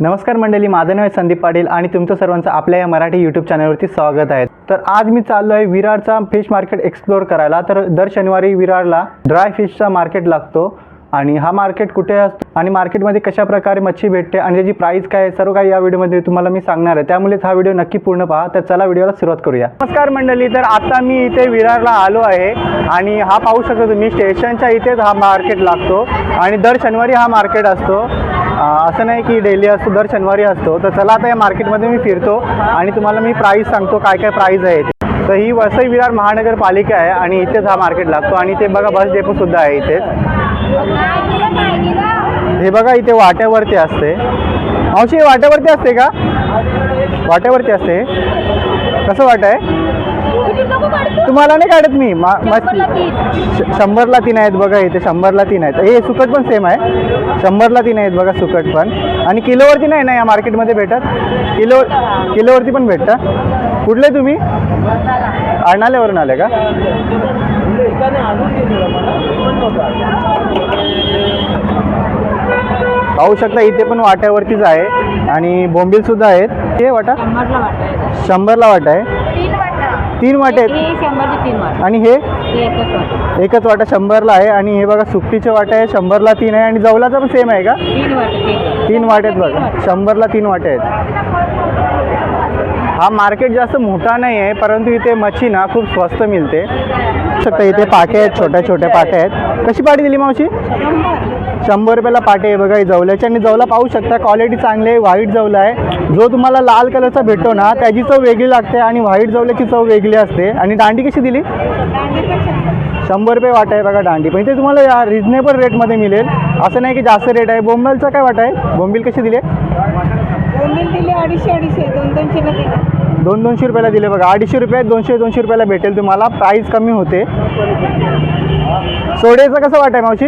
नमस्कार मंडळी, माझं नाव आहे संदीप पाटील आणि तुमचं सर्वांचं आपल्या या मराठी यूट्यूब चॅनलवरती स्वागत आहे। तर आज मी चाललो आहे विरारचा फिश मार्केट एक्सप्लोर करायला। तर दर शनिवारी विरारला ड्राय फिशचा मार्केट लागतो आणि हा मार्केट कुठे असतो आणि मार्केटमध्ये कशा प्रकारे मच्छी भेटते आणि त्याची प्राइस काय आहे सर्व काही या व्हिडिओमध्ये तुम्हाला मी सांगणार आहे। त्यामुळेच हा व्हिडिओ नक्की पूर्ण पहा। तर चला व्हिडिओला सुरुवात करूया। नमस्कार मंडळी, तर आता मी इथे विरारला आलो आहे आणि हा पाहू शकता तुम्ही स्टेशनच्या इथेच हा मार्केट लागतो आणि दर शनिवारी हा मार्केट असतो। असं नाही की डेली असतो, दर शनिवारी असतो। तर चला आता या मार्केटमध्ये मी फिरतो आणि तुम्हाला मी प्राइस सांगतो काय काय प्राइस आहे। तर ही वसई विरार महानगरपालिका आहे आणि इथेच हा मार्केट लागतो आणि ते बघा बस डेपो सुद्धा आहे इथेच। हे बघा इथे वाट्यावरती असते। मावशी वाट्यावरती असते का? वाट्यावरती असते। कसं वाट आहे तुम्हाला? नाही काढत मी। 100ला 3 आहेत बघा इथे। 100ला 3 आहेत। हे सुकट पण सेम आहे, 100ला 3 आहेत बघा सुकट पण। आणि किलोवरती नाही ना या मार्केटमध्ये भेटत? किलोवरती पण भेटतं। कुठले तुम्ही? अर्नाल्यावरून आले का? पाहू शकता इथे पण वाट्यावरतीच आहे आणि बोंबील सुद्धा आहेत। हे वाटा 100ला वाटा आहे। 3 वाटे आहेत आणि हे एकच वाटा 100ला आहे। आणि हे बघा सुकटीचे वाटे आहे 100ला 3 आहे आणि जवलाचा पण सेम आहे का? 3 वाटे आहेत बघा, 100ला 3 वाटे आहेत। हा मार्केट जास्त मोठा नाही आहे परंतु इथे मच्छी ना खूप स्वस्त मिळते। शकता इथे पाटे आहेत, छोट्या छोट्या पाटे आहेत। कशी पाटी दिली मावशी? 100 रुपयाला पाटे आहे बघा ही जवल्याची। आणि जवला पाहू शकता क्वालिटी चांगली आहे, व्हाईट जवला आहे। जो तुम्हाला लाल कलरचा भेटतो ना त्याची चव वेगळी लागते आणि व्हाईट जवल्याची चव वेगळी असते। आणि दांडी कशी दिली? 100 रुपये वाटा आहे बघा दांडी। पण इथे तुम्हाला या रिजनेबल रेटमध्ये मिळेल, असं नाही की जास्त रेट आहे। बोंबलचा काय वाटा आहे? बोंबील कशी दिले? बोंबील दिले 250 200 दिले। 200 रुपयाला दिले बघा। 250 रुपये 200 रुपयाला भेटेल तुम्हाला, प्राईस कमी होते। सोड्याचं कसं वाट आहे मावशी?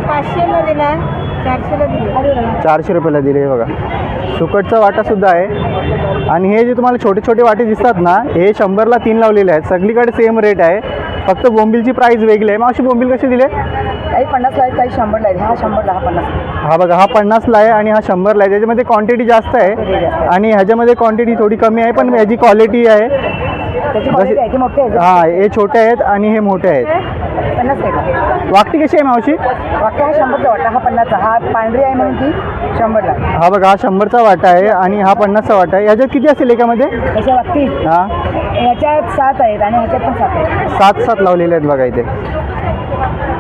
500ला दिला, 400ला दिले। 400 रुपयाला दिले बघा। सुकटचा वाटा सुद्धा आहे। आणि हे जे तुम्हाला छोटे छोटे वाटे दिसतात ना हे 100ला 3 लावलेले आहेत। सगळीकडे सेम रेट आहे, फक्त बोंबीलची प्राईस वेगळी आहे। मावशी बोंबील कसे दिले? काही 50ला आहे, काही 100ला आहे। हा 100ला, हा 50। हा बघा हा 50ला आहे आणि हा 100ला आहे। त्याच्यामध्ये क्वांटिटी जास्त आहे आणि ह्याच्यामध्ये क्वांटिटी थोडी कमी आहे पण याची क्वालिटी आहे। हां हे छोटे आहेत आणि हे मोठे आहेत। 50 आहे। वाकटी कशी आहे मावशी? वाटा हा 100चा वाटा, हा 50चा। हा पांढरी आहे म्हणून ती 100ला। हा बघा हा 100चा वाटा आहे आणि हा 50चा वाटा आहे। याच्यात किती असेल एकामध्ये? याच्या वागती हां याच्यात 7 आहेत आणि ह्याच्यात पण 7 आहेत। 7 लावलेले आहेत बघा इथे।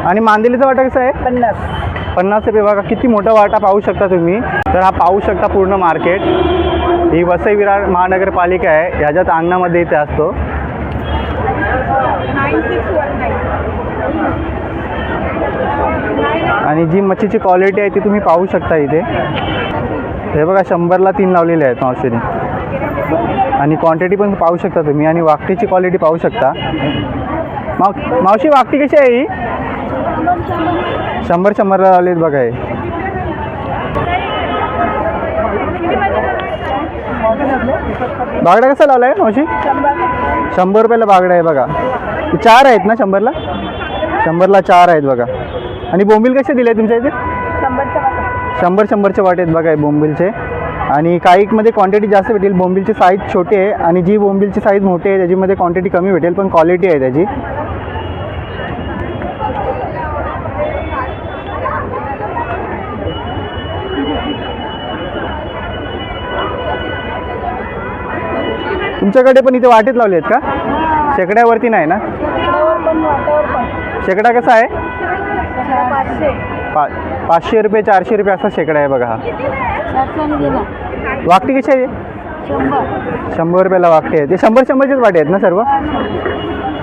आणि मांदेलीचा वाटा कसा आहे? 50 रुपये बघा। किती मोठा वाटा पाहू शकता तुम्ही। तर हा पाहू शकता पूर्ण मार्केट। ही वसई विरार महानगरपालिका आहे, ह्याच्यात अंगणामध्ये इथे असतो। आणि जी मच्छीची क्वालिटी आहे ती तुम्ही पाहू शकता इथे। हे बघा 100ला 3 लावलेले आहेत मावशीने। आणि क्वांटिटी पण पाहू शकता तुम्ही आणि वाकटीची क्वालिटी पाहू शकता। मावशी वाकटी कशी आहे ही? 100ला लावलेत बघा हे। बागडा कसा लावला आहे मावशी? 100 रुपयाला बागडा आहे बघा। 4 आहेत ना 100ला? 100ला 4 आहेत बघा। आणि बोंबील कसे दिले तुमच्या इथे? 100चे वाटे आहेत बघा हे बोंबीलचे। आणि काहीमध्ये क्वांटिटी जास्त भेटेल। बोंबीलची साईज छोटी आहे आणि जी बोंबीलची साईज मोठी आहे त्याच्यामध्ये क्वांटिटी कमी भेटेल पण क्वालिटी आहे त्याची। तुमच्याकडे पण इथे वाटेत लावले आहेत का? शेकड्यावरती नाही ना? शेकडा कसा आहे? 500 रुपये 400 रुपये असा शेकडा आहे बघा हा। वाकटी कशी आहे? 100 रुपयाला वाकटी आहे। ते 100चे वाटे आहेत ना सर्व?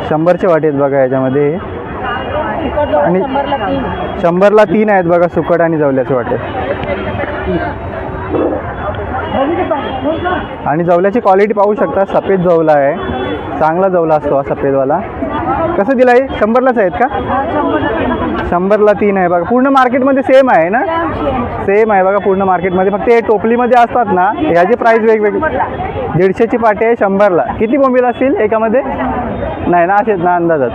100चे वाटे आहेत बघा याच्यामध्ये। आणि 100ला 3 आहेत बघा सुकट आणि जवल्याचे वाटे। आणि जवल्याची क्वालिटी पाहू शकता, सफेद जवला आहे, चांगला जवला असतो हा सफेदवाला। कसं दिला आहे? 100लाच आहेत का? 100ला 3 आहे बघा. पूर्ण मार्केटमध्ये सेम आहे ना? सेम आहे बघा पूर्ण मार्केटमध्ये. फक्त हे टोपलीमध्ये असतात ना, ह्याची प्राईस वेगवेगळी. 150ची पाटी आहे 100ला. किती बोंबील असतील एकामध्ये? नाही ना, असेच ना अंदाजात.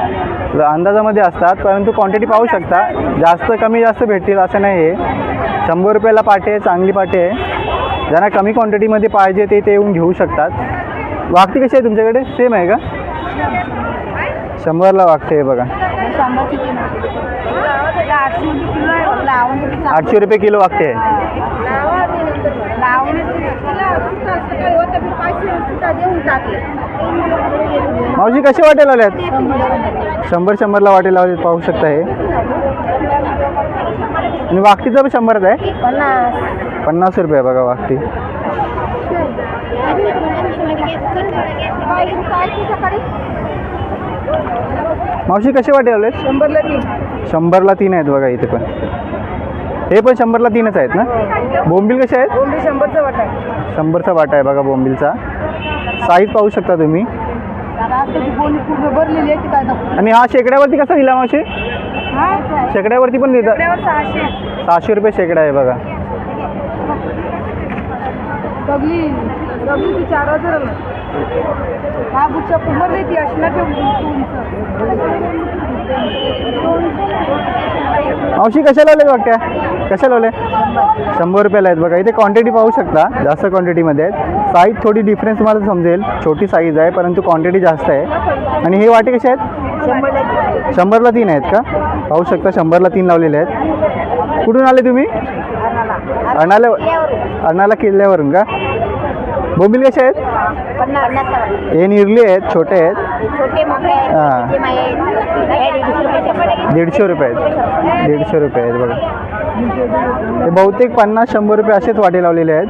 अंदाजामध्ये असतात, परंतु क्वांटिटी पाहू शकता. जास्त कमी जास्त भेटतील असं नाही आहे. 100 रुपयाला पाटी आहे, चांगली पाटी आहे. ज्यांना कमी क्वांटिटीमध्ये पाहिजे ते येऊन घेऊ शकतात. वागती कशी आहे तुमच्याकडे? सेम आहे का? 100ला वागते बघा. 800 रुपये किलो वागते. मावशी कसे वाटेल आल्यात? 100ला वाटेल लावले पाहू शकता हे. आणि वागतीचा पण 100च आहे. 50 रुपये बघा वागती. मावशी कसे वाटे लावले? 100ला 3 आहेत बघा इथे पण. हे पण 100ला 3च आहेत ना? बोंबील कसे आहेत? 100चा वाटा आहे बघा बोंबीलचा. साईज पाहू शकता तुम्ही. आणि हा शेकड्यावरती कसा दिला मावशी? शेकड्यावरती पण देतात. 600 रुपये शेकडा आहे बघा. मावशी कशा लावले वाटत्या? कशा लावले? 100 रुपयाला आहेत बघा. इथे क्वांटिटी पाहू शकता, जास्त क्वांटिटीमध्ये आहेत. साईज थोडी डिफरन्स मला समजेल. छोटी साईज आहे परंतु क्वांटिटी जास्त आहे. आणि हे वाटे कसे आहेत? 100ला 3 आहेत का? पाहू शकता 100ला 3 लावलेले आहेत. कुठून आले तुम्ही? अर्नाला किल्ल्यावरून का? बोंबील कसे आहेत? हे निर्ली आहेत, छोटे आहेत. हां 150 रुपये आहेत. 150 रुपये आहेत बघा. हे बहुतेक 50-100 रुपये असेच वाटे लावलेले आहेत.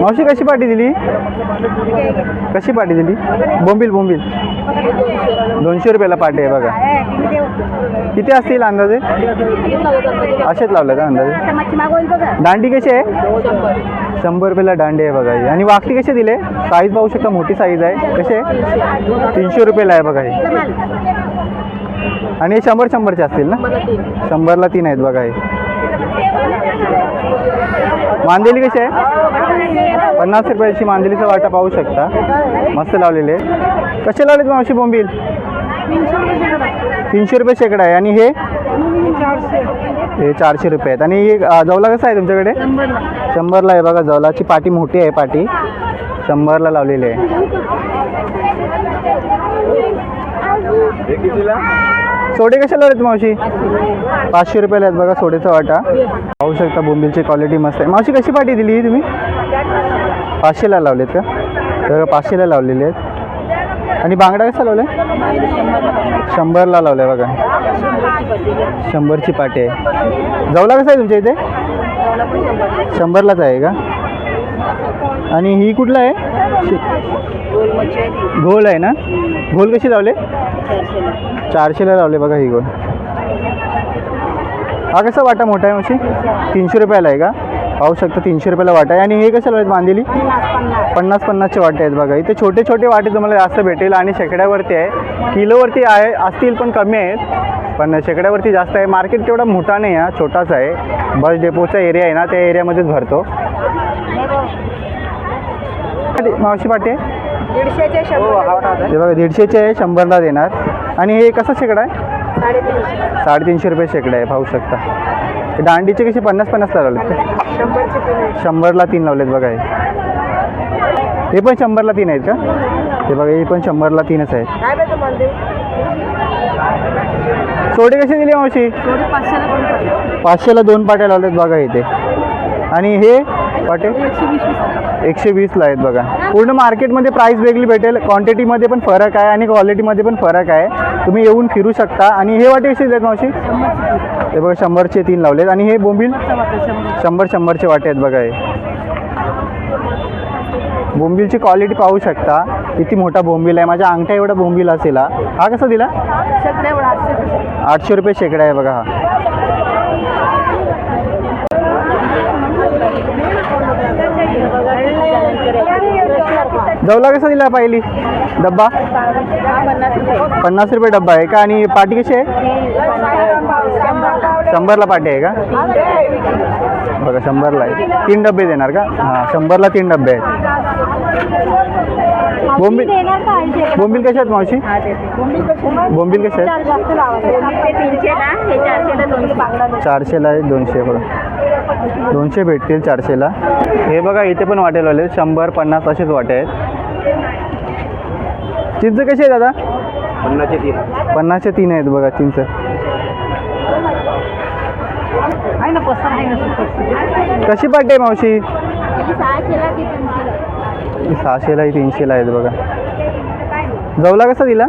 मावशी कशी पाटी दिली? कशी पाटी दिली? बोंबील 200 रुपयाला पाटी आहे बघा. किती असतील अंदाजे? असेच लावले का अंदाजे? दांडी कशी आहे? 100 रुपयाला दांडी आहे बघा ही. आणि वाकटी कशी दिले? साईज पाहू शकता, मोठी साईज आहे. कसे? 300 रुपयाला आहे बघा ही. आणि हे 100चे असतील ना? 100ला 3 आहेत बघा हे. मांदेली कशी आहे? 50 रुपयाची मांदेलीचा वाटा पाहू शकता. मस्त लावलेले. कसे लावलेत मावशी बोंबील? 300 रुपये शेकडा आहे. आणि हे 400 रुपये आहेत. आणि जवला कसा आहे तुमच्याकडे? 100ला आहे बघा. जवलाची पाटी मोठी आहे. पाटी 100ला लावलेली आहे. सोडे कशा लावलेत मावशी? 500 रुपयाला आहेत बघा सोडेचा वाटा. पाहू शकता बोंबीलची क्वालिटी मस्त आहे. मावशी कशी पाटी दिली तुम्ही? 500ला लावलेत का? तर 500ला लावलेले आहेत. आणि बांगडा कसा लावला? 100ला लावला आहे बघा. 100ची पाटी आहे. जवला कसा आहे तुमच्या इथे? 100लाच आहे का? आणि ही कुठला आहे? घोल आहे ना? घोल कशी लावले? 400ला लावले बघा ही घोल. हा कसा वाटा मोठा आहे मावशी? 300 रुपयाला आहे का? पाहू शकता 300 रुपयाला वाटा आहे. आणि हे कसं लावलेत मांदेली? 50-50चे वाटे आहेत बघा. इथे छोटे छोटे वाटे तुम्हाला जास्त भेटेल. आणि शेकड्यावरती आहे. किलोवरती आहे असतील पण कमी आहेत. पण शेकड्यावरती जास्त आहे. मार्केट तेवढा मोठा नाही आहे, छोटाच आहे. बस डेपोचा एरिया आहे ना, त्या एरियामध्येच भरतो. मावशी पाटी आहे? 150चे बघा. 150चे आहे, 100ला देणार. आणि हे कसं शेकडा आहे? 350 रुपये शेकडा आहे. पाहू शकता. दांडीचे कसे 50-50 लावलेत? 100ला 3 लावलेत बघा. हे पण 100ला 3 आहेत का? हे बघा हे पण 100ला 3च आहेत. सोडे कसे दिले मावशी? 500ला 2 पाट्या लावलेत बघा इथे. आणि हे पाटे 120ला आहेत बघा. पूर्ण मार्केटमध्ये प्राईस वेगळी भेटेल. क्वांटिटीमध्ये पण फरक आहे आणि क्वालिटीमध्ये पण फरक आहे. तुम्ही येऊन फिरू शकता. आणि हे वाटे कसे आहेत मावशी? हे बघा 100चे 3 लावलेत. आणि हे बोंबील 100चे वाटे आहेत बघा. हे बोंबीलची क्वालिटी पाहू शकता. किती मोठा बोंबील आहे. माझ्या अंगठ्या एवढा बोंबील असेल. हा कसा दिला? 800 रुपये शेकडा आहे बघा हा. जवला कसा दिला पहिली डब्बा? 50 रुपये डब्बा आहे का? आणि पाटी कशी आहे? 100ला पाटी आहे का? बघा 100ला आहे. 3 डबे देणार का? हां 100ला 3 डबे आहेत. बोंबील कशा आहेत मावशी? बोंबील कशा आहेत? 400ला आहे. 200 बघा 200 भेटतील 400ला. हे बघा इथे पण वाटेलवाले 100 50 असेच वाटे आहेत. चिंच कशी आहे दादा? 50चे 3 आहेत बघा चिंच. कशी पाटी आहे मावशी? 600ला 300ला आहेत बघा. जवला कसा दिला?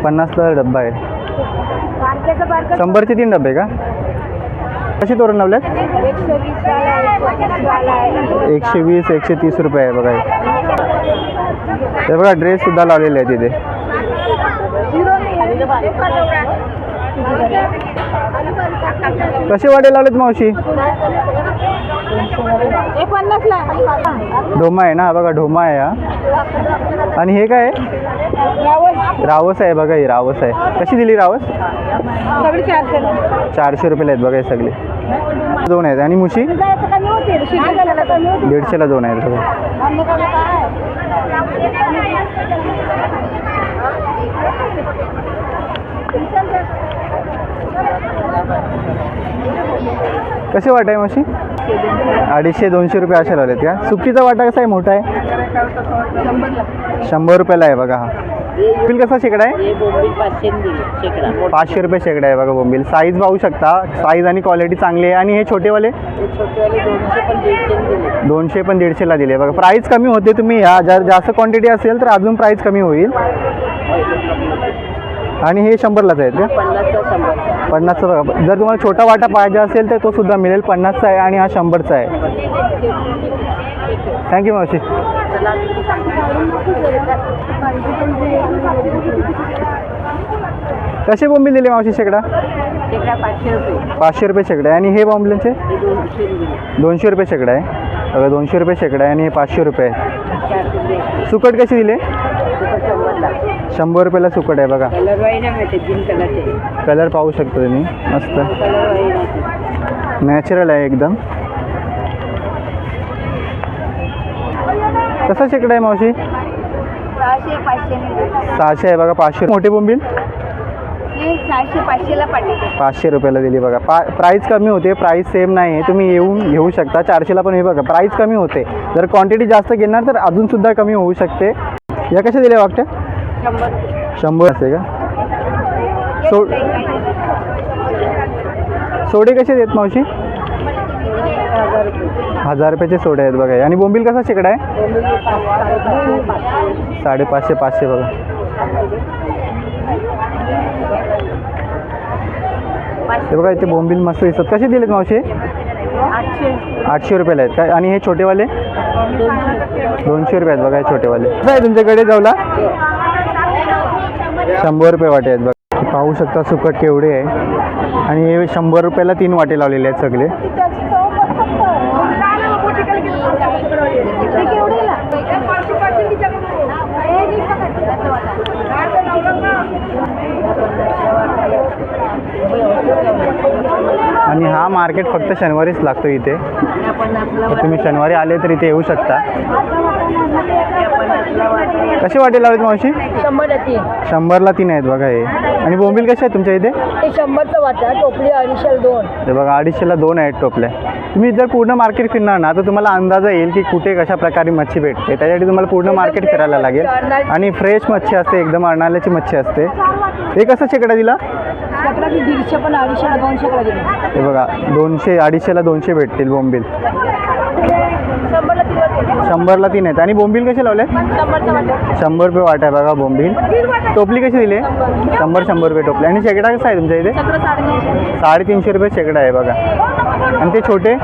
50ला डब्बा आहे. 100चे 3 डबे का? कशी तोरण लावल्यात? 120 130 रुपये आहे बघा. हे बघा ड्रेस सुद्धा लावलेले आहेत तिथे. कसे वाटे लावलेत मावशी? ढोमा आहे ना हा बघा. ढोमा आहे हा. आणि हे काय आहे? रावस आहे बघा. ही रावस आहे. कशी दिली रावस? 400 रुपयाला आहेत बघा हे सगळे. 2 आहेत. आणि मुशी 150ला 2 आहेत बघा. कसे वाटा आहे मावशी? 250-200 रुपये असे लावलेत का? सुट्टीचा वाटा कसा आहे? मोठा आहे. 100 रुपयाला आहे बघा हा. बोंबील कसा शेकडा आहे? 500 रुपये शेकडा आहे बघा बोंबील. साईज पाहू शकता. साईज आणि क्वालिटी चांगली आहे. आणि हे छोटेवाले 200 पण 150ला दिले बघा. प्राईस कमी होते. तुम्ही ह्या जर जास्त क्वांटिटी असेल तर अजून प्राईस कमी होईल. आणि हे 100लाच आहेत का? 50चा बघा. जर तुम्हाला छोटा वाटा पाहिजे असेल तर तो सुद्धा मिळेल. 50चा आहे आणि हा 100चा आहे. थँक्यू मावशी. कसे बोंबील दिले मावशी शेकडा? 500 रुपये शेकडा आहे. आणि हे बोंबीलचे 200 रुपये शेकडा आहे बघा. 200 रुपये शेकडा आहे. आणि हे 500 रुपये आहे. सुकट कशी दिले? 100 रुपयाला सुकट आहे बघा. कलर पाहू शकता तुम्ही. मस्त नॅचरल आहे एकदम. कसा शेकडा आहे मावशी? 600 आहे बघा. 500 मोठे बोंबील 500 रुपयाला दिली बघा. प्राईस कमी होते. प्राईस सेम नाही आहे. तुम्ही येऊन घेऊ शकता. 400ला पण हे बघा प्राईस कमी होते. जर क्वांटिटी जास्त घेणार तर अजूनसुद्धा कमी होऊ शकते. या कशा दिल्या वाटतं? 100 असे का? सोडे कसे देत मावशी? 1000 रुपयाचे सोडे आहेत बघा. आणि बोंबील कसा शेकडा आहे? 550 500 बघा. हे बघा इथे बोंबील मस्त दिसतात. कसे दिलेत मावशी? 800 रुपयाला आहेत काय? आणि हे छोटेवाले 200 रुपये आहेत बघा. हे छोटेवाले कसं आहे तुमच्याकडे? जवला 100 रुपये वाटे आहेत बघा. पाहू शकता सुकट केवढे आहे. आणि हे 100 रुपयाला 3 वाटे लावलेले आहेत सगळे. आणि हा मार्केट फक्त शनिवारीच लागतो इथे. तर तुम्ही शनिवारी आले तर इथे येऊ शकता. कसे वाटे लावलेत मावशी? 100ला 3 आहेत बघा हे. आणि बोंबील कसे आहेत तुमच्या इथे? 100चा वाटा. टोपली 250ला 2. ते बघा 250ला 2 आहेत टोपल्या. तुम्ही जर पूर्ण मार्केट फिरणार ना तर तुम्हाला अंदाजा येईल की कुठे कशा प्रकारे मच्छी भेटते. त्यासाठी तुम्हाला पूर्ण मार्केट फिरायला लागेल. आणि फ्रेश मच्छी असते एकदम. अर्नाल्याची मच्छी असते. हे कसं शेकडा दिला? 150 पण 250ला 200 दिले. हे बघा 200 250ला 200 भेटतील बोंबील. 100ला 3 आहेत. आणि बोंबील कसे लावले? 100 रुपये वाटा आहे बघा बोंबील. टोपली कशी दिली? 100 रुपये टोपली. आणि शेकडा कसा आहे तुमच्या इथे? 350 रुपये शेकडा आहे बघा. आणि ते छोटे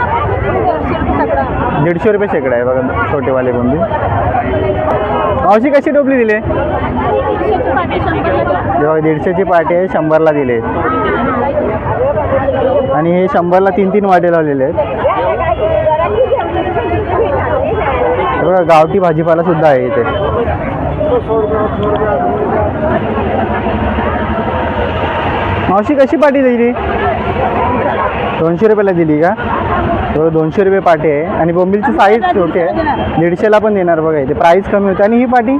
150 रुपये शेकडा आहे बघा छोटेवाले बोंबील. मावशी कशी टोपली दिले? जेव्हा 150ची पाटी आहे 100ला दिले. आणि हे 100ला 3-3 वाटे लावलेले आहेत. बघा गावठी भाजीपाला सुद्धा आहे इथे. मावशी कशी पाटी दिली? 200 रुपयाला दिली का? 200 रुपये पाटी आहे. आणि बोंबीलची साईज छोटी आहे, 150ला पण देणार बघा इथे. प्राईस कमी होते. आणि ही पाटी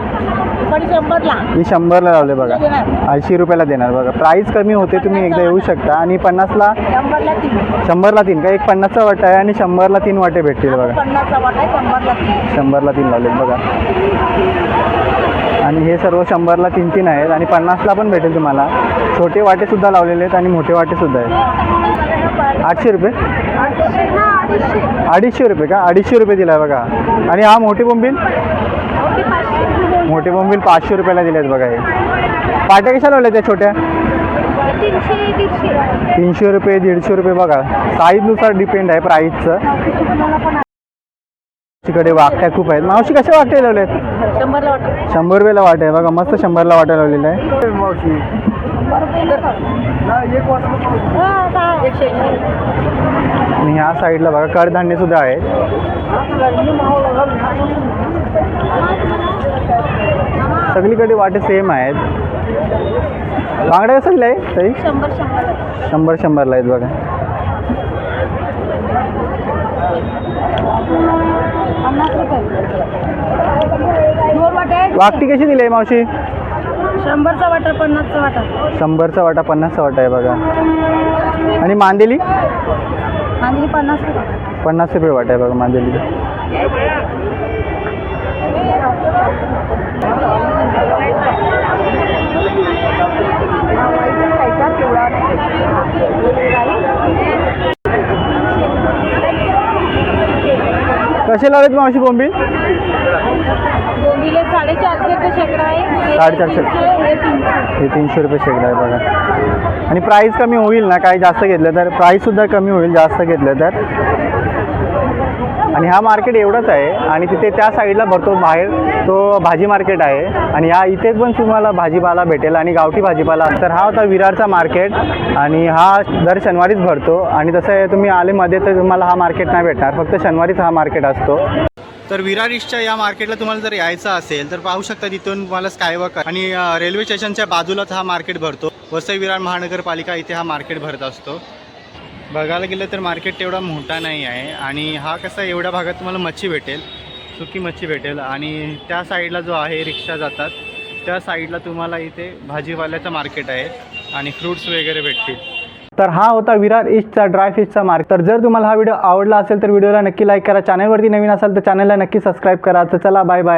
ही 100ला लावले बघा, 80 रुपयाला देणार बघा. प्राईस कमी होते, तुम्ही एकदा येऊ शकता. आणि 50ला 100ला 3 का? एक 50चा वाटा आहे आणि 100ला 3 वाटे भेटतील बघा. 100ला 3 लावलेत बघा. आणि हे सर्व 100ला 3-3 आहेत. आणि 50ला पण भेटेल तुम्हाला. छोटे वाटे सुद्धा लावलेले आहेत आणि मोठे वाटे सुद्धा आहेत. 800 रुपये 250 रुपये का? 250 रुपये दिला आहे बघा. आणि हा मोठे बोंबील 500 रुपयाला दिले आहेत बघा. हे पाट्या कशा लावल्या त्या छोट्या? 300 रुपये 150 रुपये बघा. साईजनुसार डिपेंड आहे प्राईसचं. तिकडे वाकट्या खूप आहेत. मावशी कशा वाकट्या लावल्या आहेत? 100 रुपयाला वाट आहे बघा. मस्त 100ला वाटा लावलेला आहे. मावशी आणि ह्या साईडला बघा कडधान्य सुद्धा आहे. सगळीकडे वाटे सेम आहेत. बांगड्या कसं आहे ताई? 100ला आहेत बघा. वाकटी कशी दिली आहे मावशी? 100चा वाटा 50चा वाटा. 100चा वाटा 50चा वाटा आहे बघा. आणि मांदेली 50 रुपये वाटा आहे बघा मांदेली. कसे लावलेत मावशी बोंबील? 450 रुपये शेकडा आहे. 450. हे 300 रुपये शेकडा आहे बघा. आणि प्राईस कमी होईल ना, काही जास्त घेतलं तर प्राईससुद्धा कमी होईल जास्त घेतलं तर. आणि हा मार्केट एवढंच आहे. आणि तिथे त्या साईडला भरतो बाहेर तो भाजी मार्केट आहे. आणि हा इथे पण तुम्हाला भाजीपाला भेटेल आणि गावठी भाजीपाला. तर हा होता विरारचा मार्केट. आणि हा दर शनिवारीच भरतो. आणि तसं आहे तुम्ही आले मध्ये तर तुम्हाला हा मार्केट नाही भेटणार, फक्त शनिवारीच हा मार्केट असतो. तर विरार ईस्टच्या या मार्केटला तुम्हाला जर यायचं असेल तर पाहू शकता तिथून तुम्हाला स्कायवॉक आणि रेल्वे स्टेशनच्या बाजूलाच हा मार्केट भरतो. वसई विरार महानगरपालिका इथे हा मार्केट भरत असतो. बघायला गेलं तर मार्केट तेवढा मोठा नाही आहे. आणि हा कसा एवढ्या भागात तुम्हाला मच्छी भेटेल, सुकी मच्छी भेटेल. आणि त्या साईडला जो आहे रिक्षा जातात त्या साईडला तुम्हाला इथे भाजीपाल्याचं मार्केट आहे आणि फ्रूट्स वगैरे भेटतील. तर हा होता विरार ईस्टचा ड्रायफिशचा मार्केट. तर जर तुम्हाला हा व्हिडिओ आवडला असेल तर व्हिडिओला नक्की लाईक करा. चॅनलवरती नवीन असाल तर चॅनलला नक्की सबस्क्राईब करा. तर चला बाय बाय.